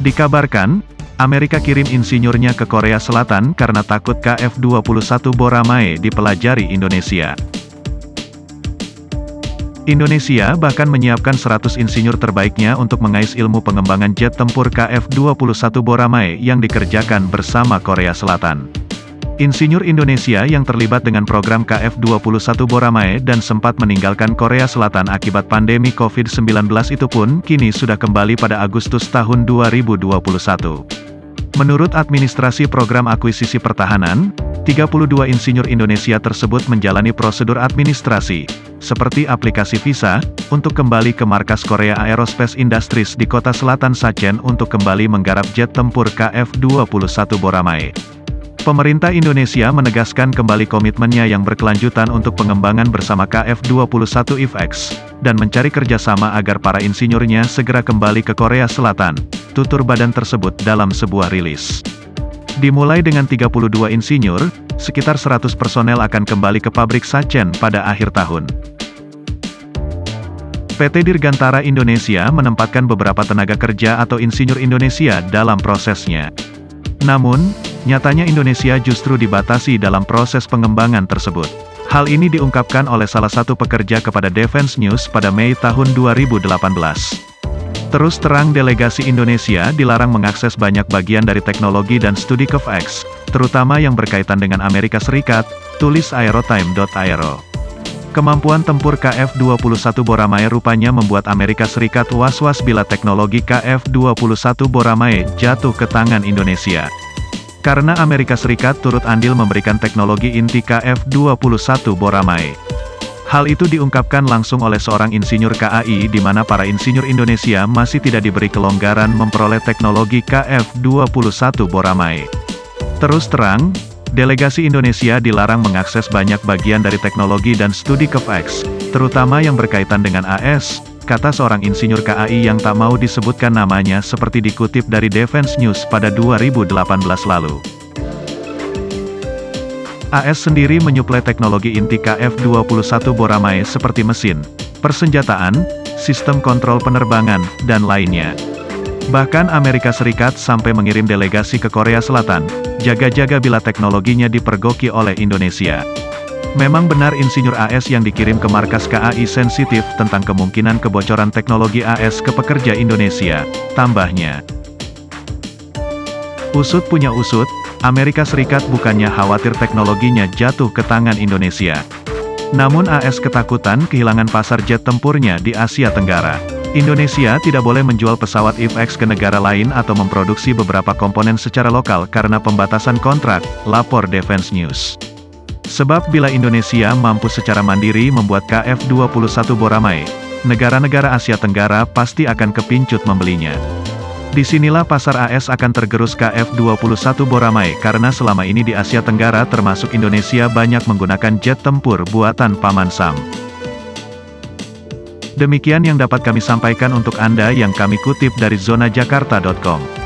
Dikabarkan, Amerika kirim insinyurnya ke Korea Selatan karena takut KF-21 Boramae dipelajari Indonesia. Indonesia bahkan menyiapkan 100 insinyur terbaiknya untuk mengais ilmu pengembangan jet tempur KF-21 Boramae yang dikerjakan bersama Korea Selatan. Insinyur Indonesia yang terlibat dengan program KF-21 Boramae dan sempat meninggalkan Korea Selatan akibat pandemi COVID-19 itu pun kini sudah kembali pada Agustus tahun 2021. Menurut Administrasi Program Akuisisi Pertahanan, 32 insinyur Indonesia tersebut menjalani prosedur administrasi, seperti aplikasi visa, untuk kembali ke markas Korea Aerospace Industries di kota selatan Sachin untuk kembali menggarap jet tempur KF-21 Boramae. Pemerintah Indonesia menegaskan kembali komitmennya yang berkelanjutan untuk pengembangan bersama KF-21 IFX, dan mencari kerjasama agar para insinyurnya segera kembali ke Korea Selatan, tutur badan tersebut dalam sebuah rilis. Dimulai dengan 32 insinyur, sekitar 100 personel akan kembali ke pabrik Sachin pada akhir tahun. PT Dirgantara Indonesia menempatkan beberapa tenaga kerja atau insinyur Indonesia dalam prosesnya. Namun, nyatanya Indonesia justru dibatasi dalam proses pengembangan tersebut. Hal ini diungkapkan oleh salah satu pekerja kepada Defense News pada Mei tahun 2018. Terus terang delegasi Indonesia dilarang mengakses banyak bagian dari teknologi dan studi KFX, terutama yang berkaitan dengan Amerika Serikat, tulis aerotime.aero. Kemampuan tempur KF-21 Boramae rupanya membuat Amerika Serikat was-was bila teknologi KF-21 Boramae jatuh ke tangan Indonesia. Karena Amerika Serikat turut andil memberikan teknologi inti KF-21 Boramae. Hal itu diungkapkan langsung oleh seorang insinyur KAI di mana para insinyur Indonesia masih tidak diberi kelonggaran memperoleh teknologi KF-21 Boramae. Terus terang, delegasi Indonesia dilarang mengakses banyak bagian dari teknologi dan studi KFX, terutama yang berkaitan dengan AS, kata seorang insinyur KAI yang tak mau disebutkan namanya seperti dikutip dari Defense News pada 2018 lalu. AS sendiri menyuplai teknologi inti KF-21 Boramae seperti mesin, persenjataan, sistem kontrol penerbangan, dan lainnya. Bahkan Amerika Serikat sampai mengirim delegasi ke Korea Selatan, jaga-jaga bila teknologinya dipergoki oleh Indonesia. Memang benar insinyur AS yang dikirim ke markas KAI sensitif tentang kemungkinan kebocoran teknologi AS ke pekerja Indonesia, tambahnya. Usut punya usut, Amerika Serikat bukannya khawatir teknologinya jatuh ke tangan Indonesia. Namun AS ketakutan kehilangan pasar jet tempurnya di Asia Tenggara. Indonesia tidak boleh menjual pesawat IFX ke negara lain atau memproduksi beberapa komponen secara lokal karena pembatasan kontrak, lapor Defense News. Sebab bila Indonesia mampu secara mandiri membuat KF-21 Boramae, negara-negara Asia Tenggara pasti akan kepincut membelinya. Disinilah pasar AS akan tergerus KF-21 Boramae karena selama ini di Asia Tenggara termasuk Indonesia banyak menggunakan jet tempur buatan Paman Sam. Demikian yang dapat kami sampaikan untuk Anda yang kami kutip dari zonajakarta.com.